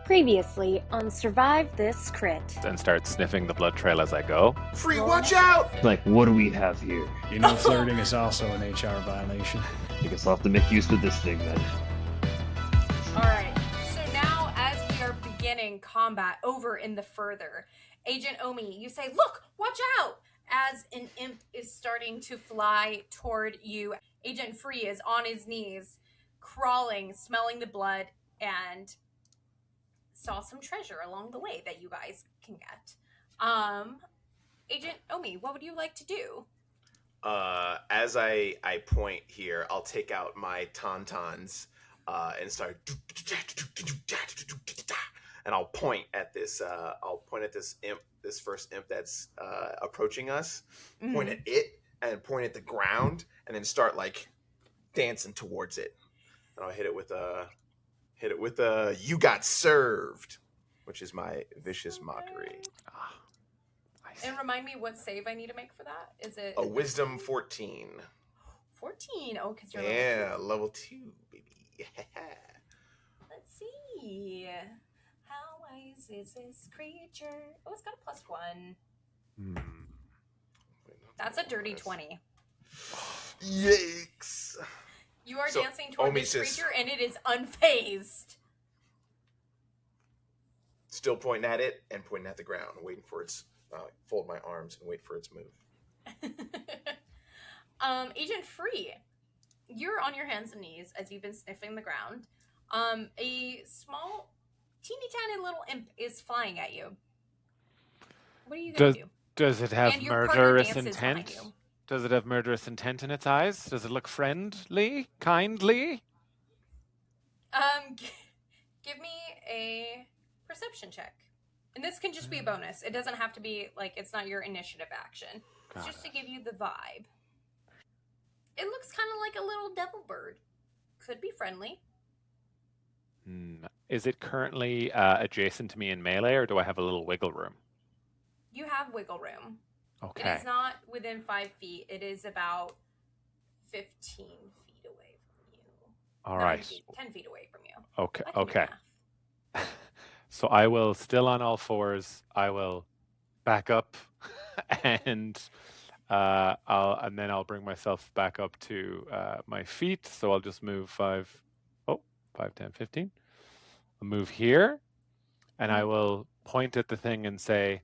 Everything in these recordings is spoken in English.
Previously on Survive This Crit. Then start sniffing the blood trail as I go. Free, watch out! Like, what do we have here? You know flirting is also an HR violation. I guess I'll have to make use of this thing then. Alright, so now as we are beginning combat over in the further, Agent Omi, you say, look, watch out! As an imp is starting to fly toward you. Agent Free is on his knees, crawling, smelling the blood, and saw some treasure along the way that you guys can get. Agent Omi, what would you like to do? As I point here, I'll take out my tauntauns and start, and I'll point at this. Imp, this first imp that's approaching us. Mm-hmm. Point at it and point at the ground, and then start like dancing towards it. And I'll hit it with a "You got served," which is my vicious mockery. And remind me what save I need to make for that. Is it a wisdom 14? 14. Oh, because you're level 2, baby. Let's see. How wise is this creature? Oh, it's got a +1. That's a dirty 20. Yikes! You are dancing toward this creature, and it is unfazed. Still pointing at it and pointing at the ground, waiting for its. Fold my arms and wait for its move. Agent Free, you're on your hands and knees as you've been sniffing the ground. A small, teeny tiny little imp is flying at you. What are you going to do? Does it have murderous intent? Does it have murderous intent in its eyes? Does it look friendly, kindly? Give me a perception check. And this can just be a bonus. It doesn't have to be, like, it's not your initiative action. It's just to give you the vibe. It looks kind of like a little devil bird. Could be friendly. Is it currently adjacent to me in melee, or do I have a little wiggle room? You have wiggle room. Okay. It is not within 5 feet. It is about 15 feet away from you. All right. 10 feet away from you. Okay. So I will, still on all fours, I will back up and then I'll bring myself back up to my feet. So I'll just move 5, 10, 15. I'll move here and I will point at the thing and say,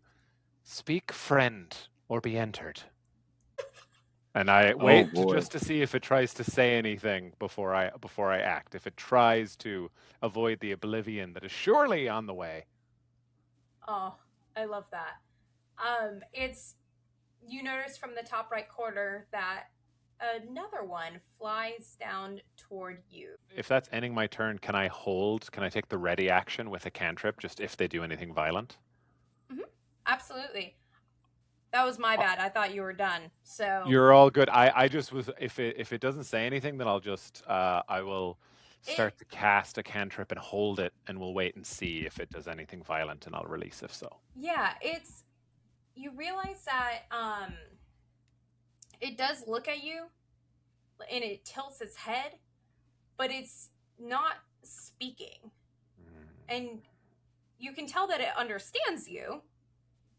"Speak friend or be entered." And I wait just to see if it tries to say anything before I act. If it tries to avoid the oblivion that is surely on the way. Oh, I love that. You notice from the top right corner that another one flies down toward you. If that's ending my turn, can I take the ready action with a cantrip just if they do anything violent? Mm-hmm. Absolutely. That was my bad. I thought you were done. So you're all good. I just was. If it doesn't say anything, then I'll just I will start to cast a cantrip and hold it, and we'll wait and see if it does anything violent, and I'll release if so. Yeah, you realize that it does look at you, and it tilts its head, but it's not speaking, and you can tell that it understands you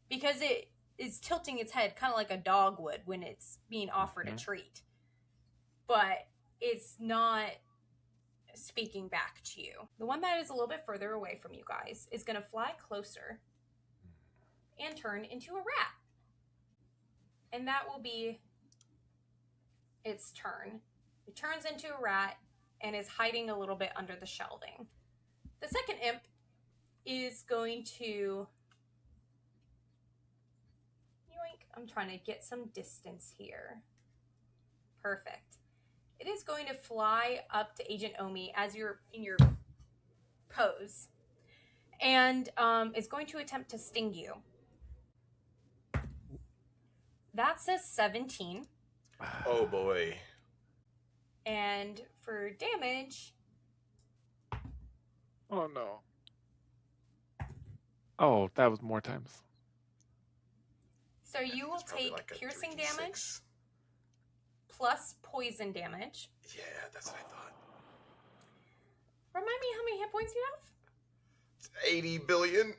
because it is tilting its head kind of like a dog would when it's being offered a treat. But it's not speaking back to you. The one that is a little bit further away from you guys is going to fly closer and turn into a rat. And that will be its turn. It turns into a rat and is hiding a little bit under the shelving. The second imp is going to... I'm trying to get some distance here. Perfect. It is going to fly up to Agent Omi as you're in your pose. And is going to attempt to sting you. That's a 17. Oh boy. And for damage... Oh no. Oh, that was more times. So you will take like piercing damage plus poison damage. Yeah, that's what I thought. Remind me how many hit points you have? 80 billion.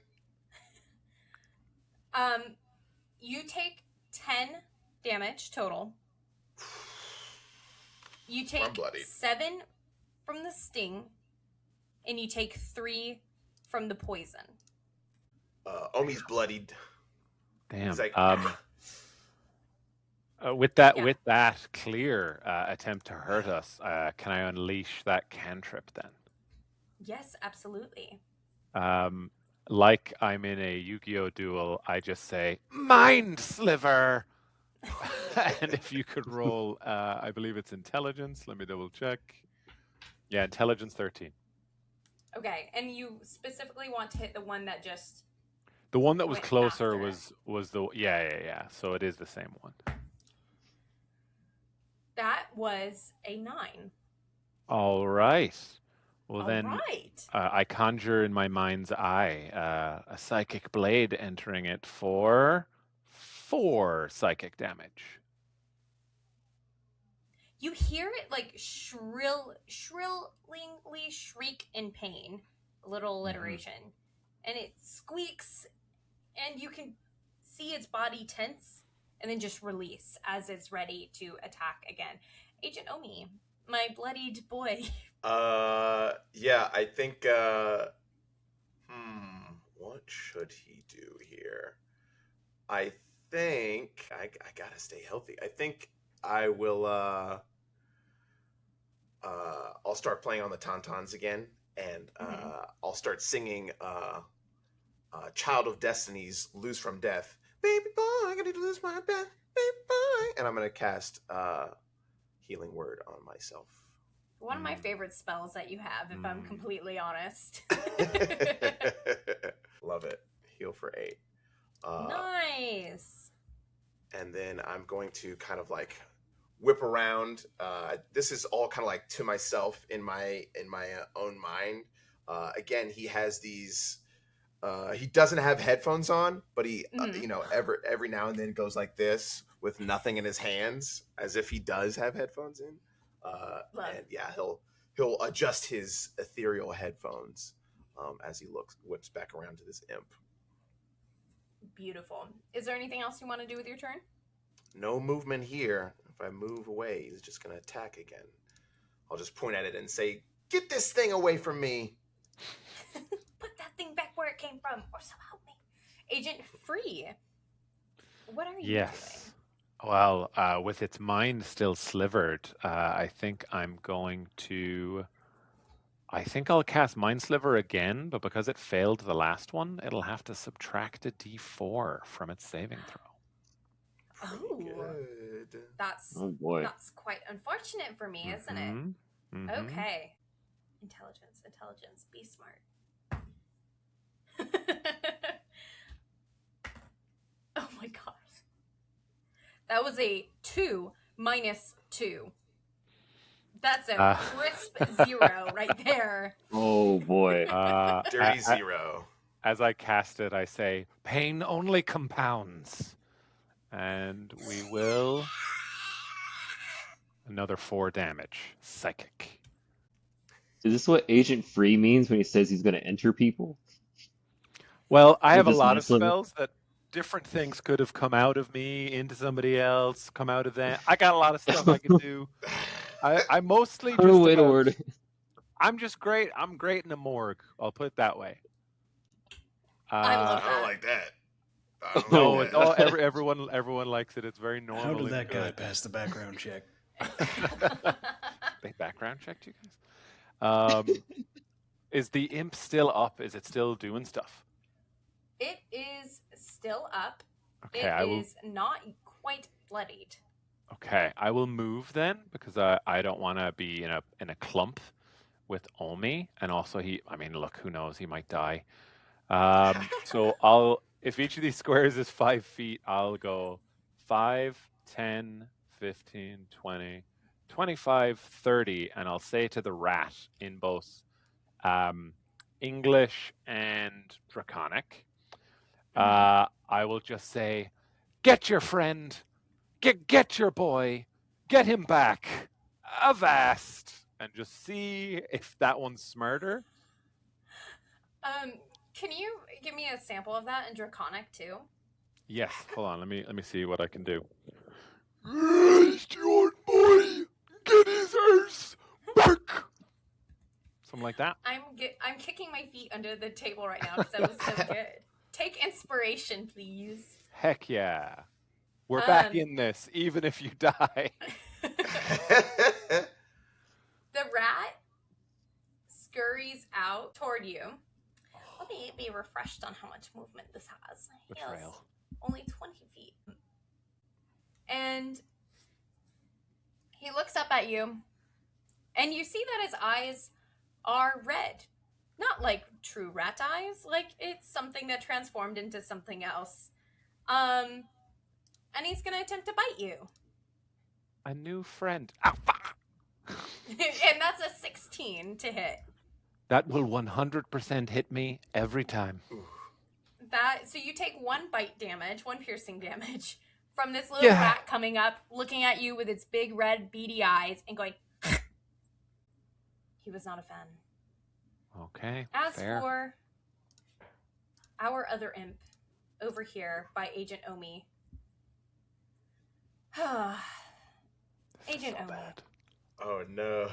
You take 10 damage total. You I'm take bloodied. 7 from the sting, and you take 3 from the poison. Omi's bloodied. Damn. He's like, With that clear attempt to hurt us, can I unleash that cantrip then? Yes, absolutely. Like I'm in a Yu-Gi-Oh duel, I just say, Mind Sliver! And if you could roll, I believe it's intelligence. Let me double check. Yeah, intelligence 13. Okay, and you specifically want to hit the one that just... The one that was went closer faster. was the... Yeah. So it is the same one. That was a 9. All right. Well, All then right. I conjure in my mind's eye a psychic blade entering it for 4 psychic damage. You hear it like shrillingly shriek in pain. A little alliteration. And it squeaks, and you can see its body tense and then just release as it's ready to attack again. Agent Omi, my bloodied boy. yeah, I think, what should he do here? I think I gotta stay healthy. I think I will, I'll start playing on the tauntauns again, and I'll start singing Child of Destiny's Lose from Death. Baby boy, I gotta lose my breath, baby boy. And I'm gonna cast Healing Word on myself. One of my favorite spells that you have, if I'm completely honest. Love it. Heal for 8. Nice. And then I'm going to kind of like whip around. This is all kind of like to myself in my own mind. Again, he has these. He doesn't have headphones on, but he, every now and then goes like this with nothing in his hands, as if he does have headphones in. And yeah, he'll adjust his ethereal headphones as he whips back around to this imp. Beautiful. Is there anything else you want to do with your turn? No movement here. If I move away, he's just going to attack again. I'll just point at it and say, "Get this thing away from me!" Put that thing back where it came from, or so help me. Agent Free, what are you doing? Well, with its mind still slivered, I think I'm going to... I think I'll cast Mind Sliver again, but because it failed the last one, it'll have to subtract a d4 from its saving throw. Oh, Good. that's quite unfortunate for me, isn't it? Okay. Intelligence. Be smart. Oh my gosh. That was a 2 minus 2. That's a crisp 0 right there. Oh boy. Dirty 0. As I cast it, I say, "Pain only compounds." And we will... Another 4 damage. Psychic. Is this what Agent Free means when he says he's going to enter people? Well, I have a With his lot mind of sliver? spells that different things could have come out of me, into somebody else, come out of them. I got a lot of stuff I can do. I mostly just Oh, wait a about- word. I'm just great. I'm great in a morgue. I'll put it that way. I love I don't like that. I don't No, like it's that. all, everyone likes it. It's very normal. How did and that guy good. pass the background check? They background checked you guys. Is the imp still up? Is it still doing stuff? It is still up. Okay, It is not quite bloodied. Okay, I will move then because I don't want to be in a clump with Omi, and also look, who knows, he might die. So if each of these squares is 5 feet, I'll go 5, 10, 15, 20, 25, 30, and I'll say to the rat in both English and Draconic, I will just say, "Get your friend, get your boy, get him back, avast," and just see if that one's smarter. Can you give me a sample of that in Draconic too? Yes. Hold on. Let me see what I can do. Your boy, get his ass back. Something like that. I'm kicking my feet under the table right now because that was so good. Take inspiration, please. Heck yeah. We're back in this, even if you die. The rat scurries out toward you. Let me be refreshed on how much movement this has. Betrayal. Only 20 feet. And he looks up at you, and you see that his eyes are red. Not like true rat eyes, like it's something that transformed into something else. And he's gonna attempt to bite you. A new friend. Ah, fuck. And that's a 16 to hit. That will 100% hit me every time. So you take 1 bite damage, 1 piercing damage from this little rat coming up, looking at you with its big red beady eyes and going. He was not a fan. Okay. As fair. for our other imp over here by Agent Omi. Agent so Omi. bad. Oh no.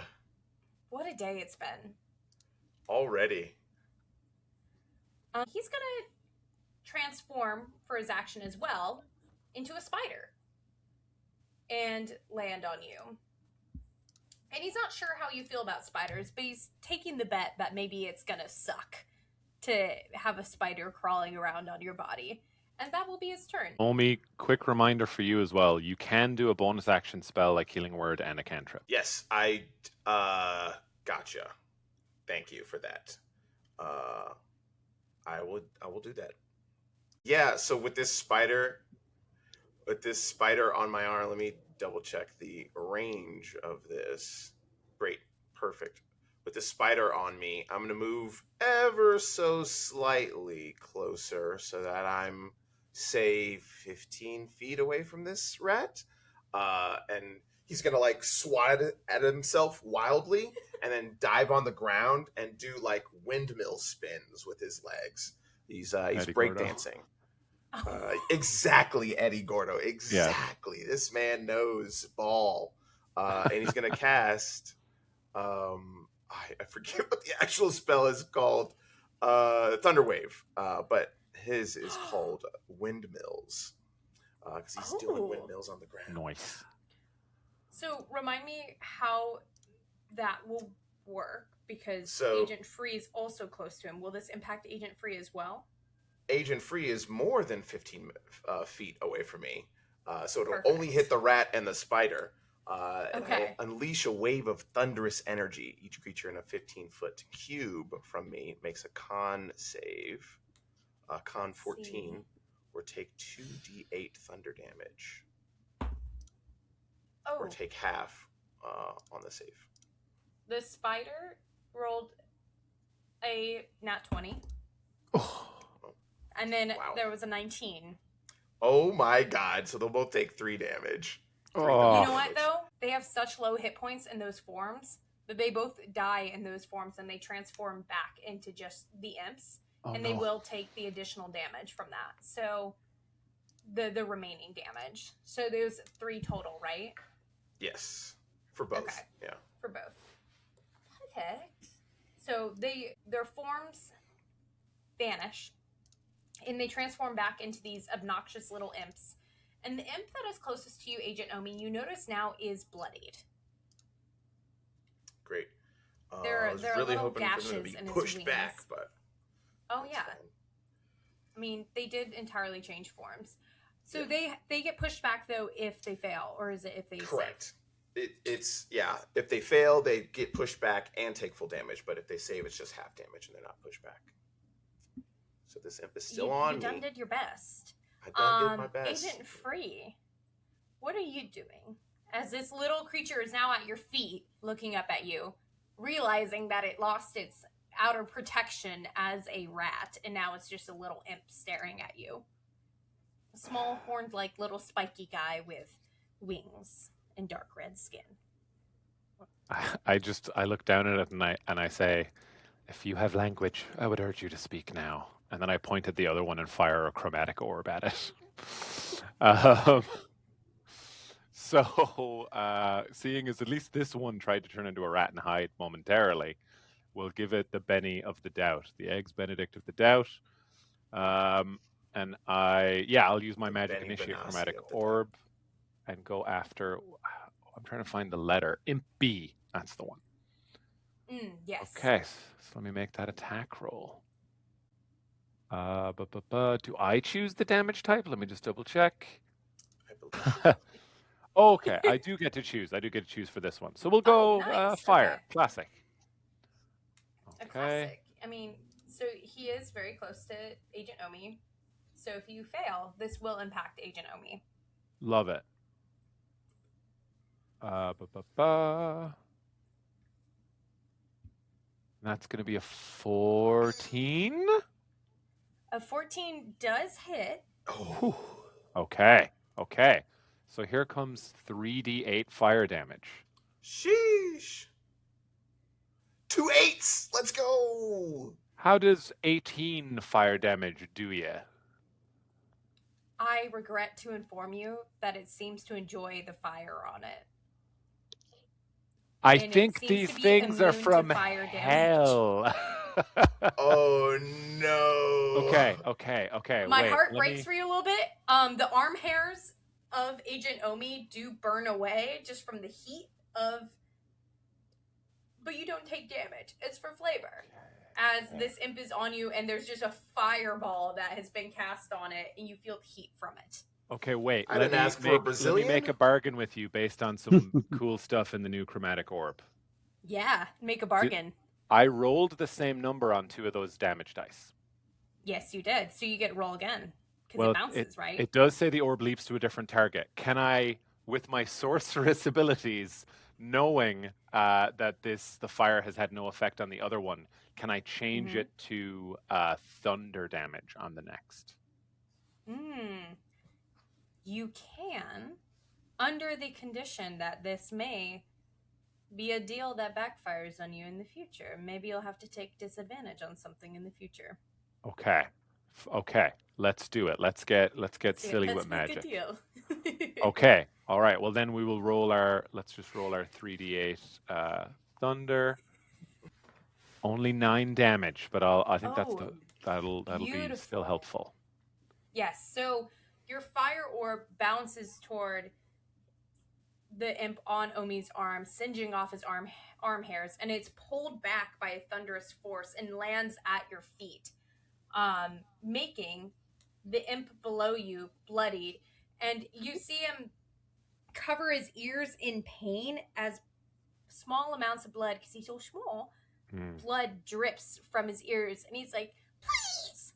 What a day it's been. Already. He's gonna transform for his action as well into a spider and land on you. And he's not sure how you feel about spiders, but he's taking the bet that maybe it's gonna suck to have a spider crawling around on your body. And that will be his turn. Omi, quick reminder for you as well. You can do a bonus action spell like Healing Word and a cantrip. Yes, I gotcha. Thank you for that. I will do that. Yeah, so with this spider on my arm, let me double check the range of this. Great, perfect. With the spider on me, I'm going to move ever so slightly closer so that I'm, say, 15 feet away from this rat. And he's going to, like, swat at himself wildly and then dive on the ground and do, like, windmill spins with his legs. He's breakdancing. Exactly, Eddie Gordo. Exactly. Yeah. This man knows ball. And he's going to cast... I forget what the actual spell is called. Thunderwave. But his is called Windmills. Because he's doing windmills on the ground. Nice. So remind me how that will work, because Agent Free is also close to him. Will this impact Agent Free as well? Agent Free is more than 15 feet away from me. So it'll only hit the rat and the spider. And it'll unleash a wave of thunderous energy. Each creature in a 15-foot cube from me makes a con save. Con 14, or take 2d8 thunder damage. Or take half on the save. The spider rolled a nat 20. And then there was a 19. Oh my god, so they'll both take 3 damage. You know what, though? They have such low hit points in those forms that they both die in those forms and they transform back into just the imps. They will take the additional damage from that. So the remaining damage. So there's 3 total, right? Yes. For both. Okay. Yeah. For both. Perfect. So their forms vanish and they transform back into these obnoxious little imps. And the imp that is closest to you, Agent Omi, you notice now is bloodied. Great. There I was are really little hoping for them to be gashes in his pushed wings. back, but... Oh, yeah. Fine. I mean, they did entirely change forms. So they get pushed back, though, if they fail, or is it if they Correct. It's if they fail, they get pushed back and take full damage, but if they save, it's just half damage and they're not pushed back. So this imp is still on me. You done did your best. I done did my best. Agent Free, what are you doing? As this little creature is now at your feet, looking up at you, realizing that it lost its outer protection as a rat, and now it's just a little imp staring at you. A small, horned-like little spiky guy with wings and dark red skin. I look down at it and I say, If you have language, I would urge you to speak now. And then I point at the other one and fire a chromatic orb at it. Seeing as at least this one tried to turn into a rat and hide momentarily, we'll give it the Benny of the Doubt, the Eggs Benedict of the Doubt. And I'll use my magic Benny initiate Benassi chromatic of the orb and go after. I'm trying to find the letter. Imp B. That's the one. Yes. Okay, so let me make that attack roll. Do I choose the damage type? Let me just double check. I believe. Okay, I do get to choose. I do get to choose for this one. So we'll go nice. fire. Okay. Classic. A Okay. classic. I mean, so he is very close to Agent Omi. So if you fail, this will impact Agent Omi. Love it. That's going to be a 14. A 14 does hit. Oh. Okay. So here comes 3d8 fire damage. Sheesh. 2 8s. Let's go. How does 18 fire damage do you? I regret to inform you that it seems to enjoy the fire on it. I And think it seems these to be things are immune to from fire damage. hell. Oh no. Okay. My wait, heart let breaks me- for you a little bit. The arm hairs of Agent Omi do burn away just from the heat of, but you don't take damage. It's for flavor. As this imp is on you, and there's just a fireball that has been cast on it, and you feel the heat from it. Okay, wait. I didn't ask for a Let me Brazilian. make a bargain with you based on some cool stuff in the new chromatic orb. Yeah, make a bargain. I rolled the same number on 2 of those damage dice. Yes, you did. So you get to roll again because Well, it bounces, right? It does say the orb leaps to a different target. Can I, with my sorceress abilities, knowing that the fire has had no effect on the other one, can I change it to thunder damage on the next? You can, under the condition that this may be a deal that backfires on you in the future. Maybe you'll have to take disadvantage on something in the future. Okay. Let's do it. Let's get silly with Let's make magic. a deal. Okay. All right. Well, then we will let's just roll our 3d8 thunder. Only 9 damage, but I think that'll be still beautiful. helpful. Yes. So your fire orb bounces toward the imp on Omi's arm, singeing off his arm hairs, and it's pulled back by a thunderous force and lands at your feet, making the imp below you bloodied. And you see him cover his ears in pain as small amounts of blood, because he's so small, blood drips from his ears, and he's like,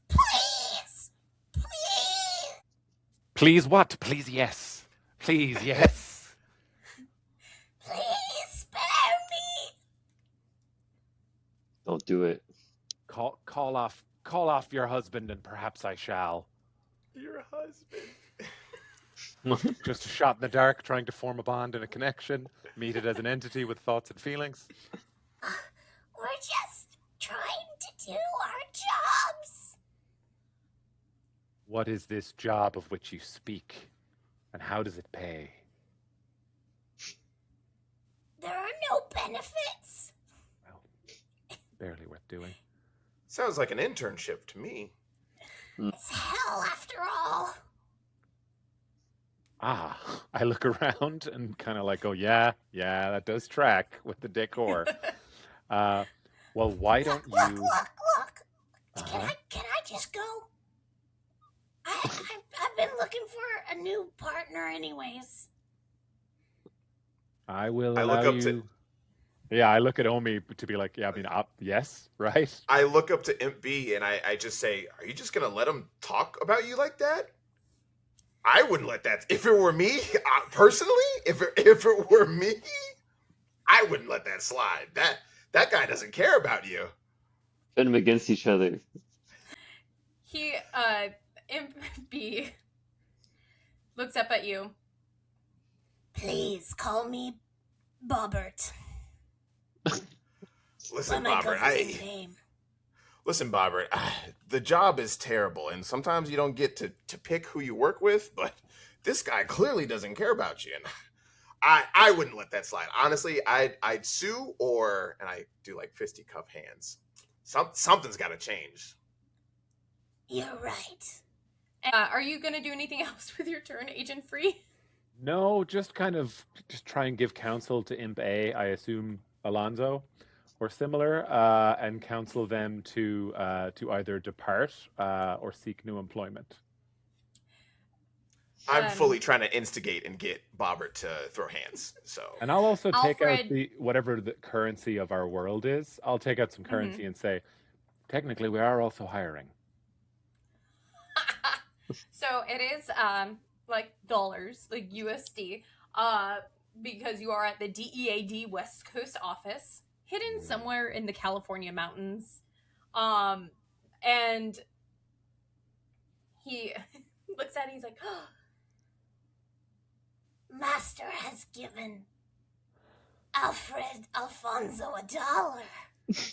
please. Please what? Please yes. Please yes. Please spare me. Don't do it. Call off your husband, and perhaps I shall. Your husband. Just a shot in the dark, trying to form a bond and a connection. Meet it as an entity with thoughts and feelings. We're just trying to do our jobs. What is this job of which you speak, and how does it pay? There are no benefits. Well, barely worth doing. Sounds like an internship to me. It's hell after all. I look around and kind of like go, yeah, that does track with the decor. Well, why don't you... Look. Can I just go? I've been looking for a new partner anyways. I will I allow look up you... to- Yeah, I look at Omi to be like, yes, right? I look up to Imp B and I just say, are you just going to let him talk about you like that? I wouldn't let that. If it were me, personally, if it were me, I wouldn't let that slide. That guy doesn't care about you. Put them against each other. He, Imp B looks up at you. Please call me Bobbert. Listen, Why my Bobbert, government name? Listen, Bobbert, the job is terrible, and sometimes you don't get to pick who you work with, but this guy clearly doesn't care about you, and I wouldn't let that slide. Honestly, I'd sue, and I do like fisticuff hands. Something's got to change. You're right. Are you going to do anything else with your turn, Agent Free? No, just try and give counsel to Imp A, I assume Alonzo, or similar, and counsel them to either depart or seek new employment. I'm fully trying to instigate and get Bobbert to throw hands. So, and I'll also take out Alfred- whatever the currency of our world is. I'll take out some currency and say, technically, we are also hiring. So it is like dollars, like USD, because you are at the D.E.A.D West Coast office, hidden somewhere in the California mountains. And he looks at it, he's like, oh, Master has given Alfred Alfonso $1.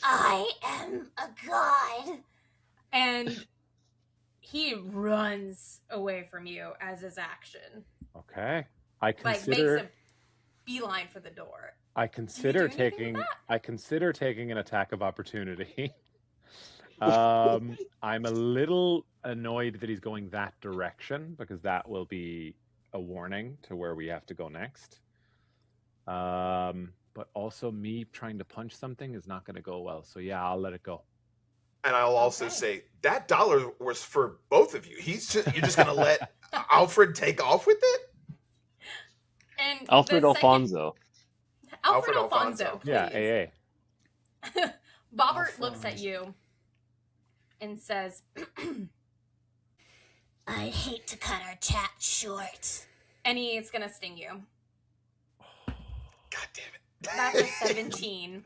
I am a god. and he runs away from you as his action. Okay, I Like consider. makes a beeline for the door. I consider do anything with taking an attack of opportunity. I'm a little annoyed that he's going that direction because that will be a warning to where we have to go next. But also me trying to punch something is not going to go well. So yeah, I'll let it go. and I'll also say that dollar was for both of you. You're just gonna let Alfred take off with it? And Alfred the second- Alfonso. Alfred Alfred Alfonso, Alfonso. please. Yeah, AA. Bobbert looks at you and says, I'd hate to cut our chat short. and he's gonna sting you. God damn it. That's a 17.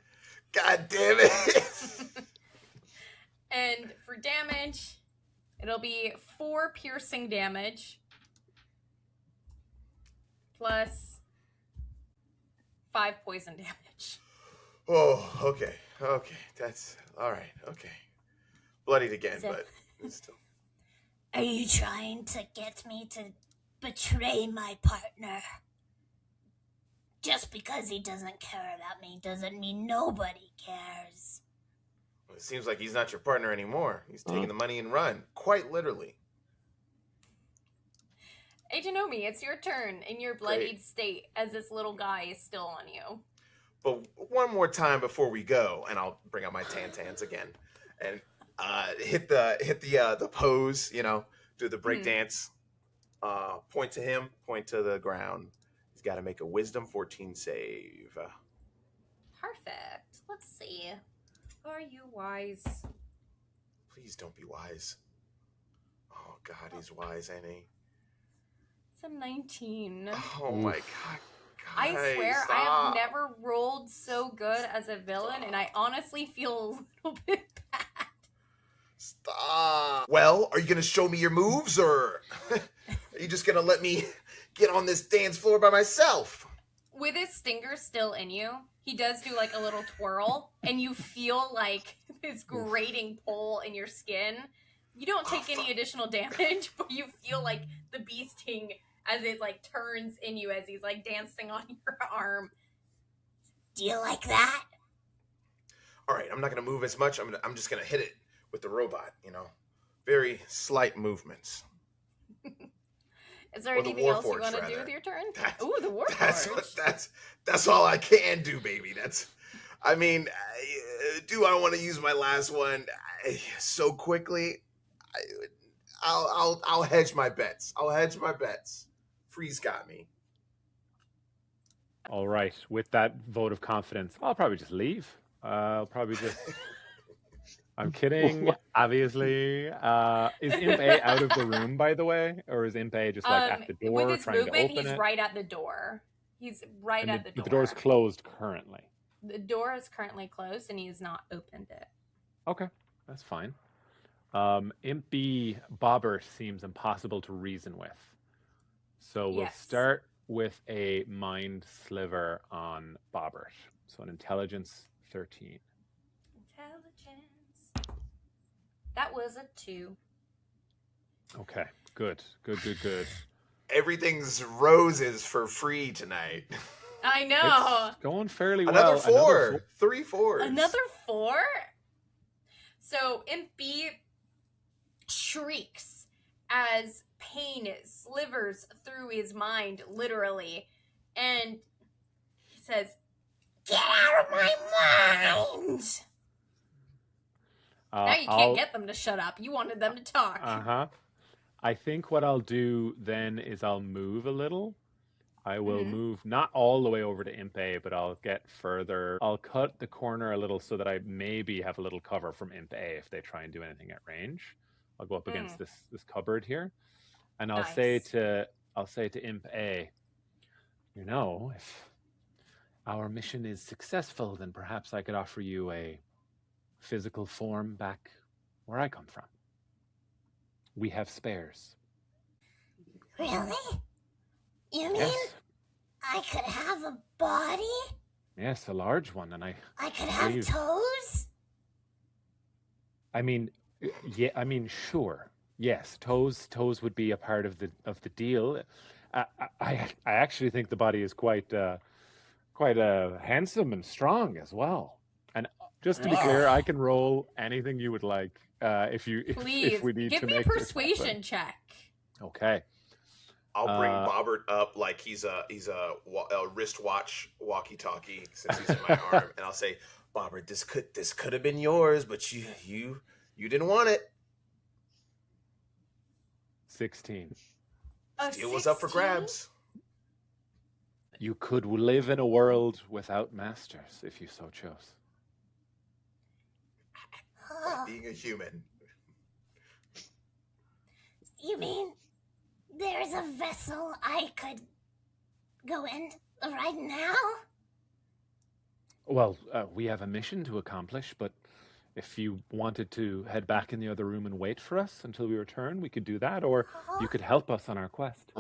God damn it. And for damage, it'll be 4 piercing damage plus 5 poison damage. Oh, okay. Okay. That's all right. Okay. Bloodied again, So- but it's still. Are you trying to get me to betray my partner? Just because he doesn't care about me doesn't mean nobody cares. Well, it seems like he's not your partner anymore. He's taking the money and run, quite literally. Agent Omi, it's your turn in your bloodied state as this little guy is still on you. But one more time before we go, and I'll bring out my tantans again, and hit the pose. Do the break dance. Point to him. Point to the ground. He's got to make a Wisdom 14 save. Perfect. Let's see. Are you wise? Please don't be wise. Oh God, he's wise, ain't he? It's a 19. Oh my God. I Guys, swear I stop. have never rolled so good as a villain, and I honestly feel a little bit bad. Stop. Well, are you going to show me your moves, or are you just going to let me get on this dance floor by myself? With his stinger still in you, he does do like a little twirl, and you feel like this grating pull in your skin. You don't take any additional damage, but you feel like the bee sting as it like turns in you as he's like dancing on your arm. Do you like that? All right, I'm not going to move as much. I'm just going to hit it with the robot, Very slight movements. Is there Or the anything else you Warforged, want to do rather. with your turn? That's- Ooh, the Warforged. That's all I can do, baby. Do I want to use my last one so quickly? I'll hedge my bets. Freeze got me. All right. With that vote of confidence, I'll probably just leave. I'll probably just. I'm kidding. Obviously, is Imp A out of the room, by the way, or is Imp A just like at the door with his trying to movement, open he's it? right at the door. He's right at the door. But the door's closed currently. The door is currently closed, and he has not opened it. Okay, that's fine. Imp B Bobbert seems impossible to reason with, so we'll Yes. start with a mind sliver on Bobbert. So an intelligence 13. Intelligence. That was a 2. Okay, good. Everything's roses for free tonight. I know. It's going fairly Another well. four. 3 4s. Another 4? So Imp B shrieks as pain slivers through his mind, literally, and he says, "Get out of my mind!" Now you can't get them to shut up. You wanted them to talk. I think what I'll do then is I'll move a little. I will move not all the way over to Imp A, but I'll get further. I'll cut the corner a little so that I maybe have a little cover from Imp A if they try and do anything at range. I'll go up against this cupboard here, and I'll say to Imp A, you know, if our mission is successful, then perhaps I could offer you a physical form back where I come from. We have spares. Really? You mean Yes. I could have a body? Yes, a large one, and I could have toes? I mean, sure. Yes, toes would be a part of the deal. I actually think the body is quite handsome and strong as well. And just to be clear, I can roll anything you would like if we need give to me make a persuasion check. Okay. I'll bring Bobbert up like he's a wristwatch walkie-talkie since he's in my arm, and I'll say, Bobbert, this could have been yours, but you didn't want it. 16. Deal was up for grabs. You could live in a world without masters if you so chose. Being a human. You mean there's a vessel I could go in right now? Well, we have a mission to accomplish, but if you wanted to head back in the other room and wait for us until we return, we could do that, or you could help us on our quest.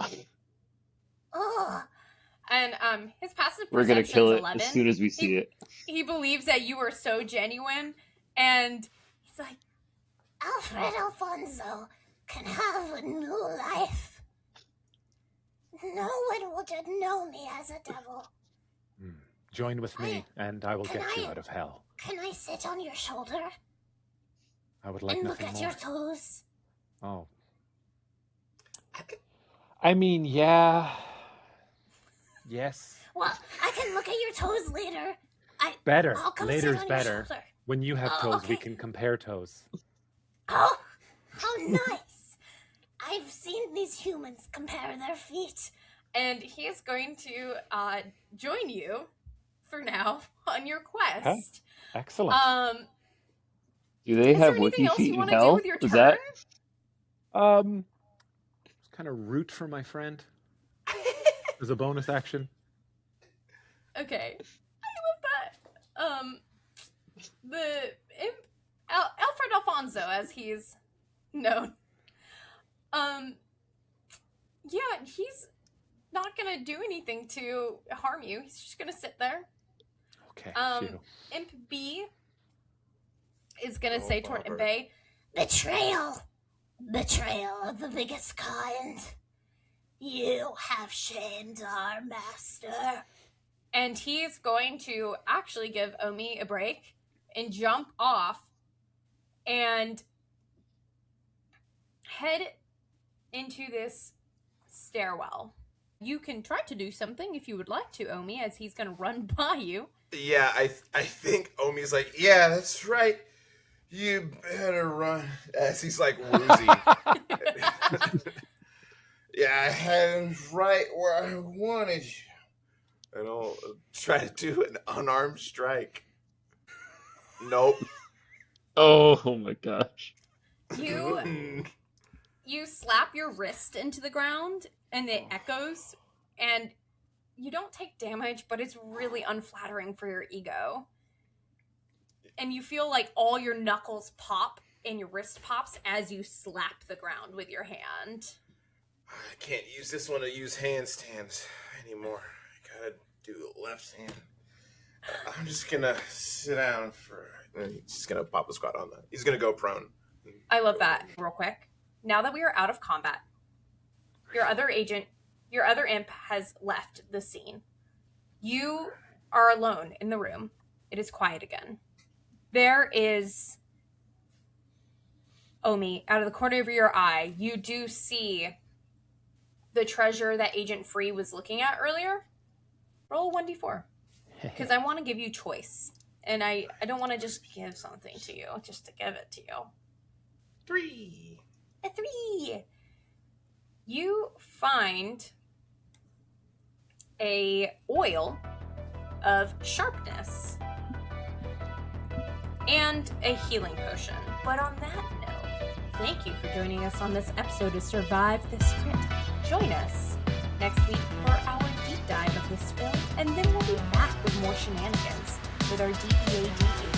Oh. And his passive We're gonna perception kill is it 11. as soon as we see it. He believes that you are so genuine, and he's like, Alfred Alfonso can have a new life. No one would know me as a devil. Join with me, and I will get you out of hell. Can I sit on your shoulder? I would like and nothing look at more. your toes? Oh. I mean, yeah. Yes. Well, I can look at your toes later. Better. I'll come Later's sit on better. Your shoulder. When you have toes, we okay. can compare toes. Oh, how nice. I've seen these humans compare their feet. and he is going to join you for now on your quest. Okay. Excellent. Do they have anything wiki else feet you in want to do hell? with your Is turn? that Just kind of root for my friend as a bonus action. Okay, I love that. Alfred Alfonso, as he's known. Yeah, he's not gonna do anything to harm you. He's just gonna sit there. Okay. Imp B is gonna say toward Imp Bobber. A, Betrayal. Betrayal of the biggest kind. You have shamed our master. and he is going to actually give Omi a break and jump off and head into this stairwell. You can try to do something if you would like to, Omi, as he's going to run by you. Yeah, I think Omi's like, yeah, that's right. You better run. As he's like woozy. Yeah, I had him right where I wanted you. And I'll try to do an unarmed strike. Nope. Oh my gosh. You slap your wrist into the ground and it echoes, and you don't take damage, but it's really unflattering for your ego. And you feel like all your knuckles pop and your wrist pops as you slap the ground with your hand. I can't use this one to use handstands anymore. I gotta do the left hand. I'm just gonna sit down for. And he's just gonna pop a squat on that. He's gonna go prone. I love that. Real quick. Now that we are out of combat, your other imp has left the scene. You are alone in the room. It is quiet again. There is Omi, out of the corner of your eye, you do see the treasure that Agent Free was looking at earlier. Roll 1d4. Because I want to give you choice. And I don't want to just give something to you, just to give it to you. 3. A 3. You find a oil of sharpness and a healing potion. But on that note, thank you for joining us on this episode of Survive This Crit. Join us next week for our deep dive of this film, and then we'll be back with more shenanigans with our D.E.A.D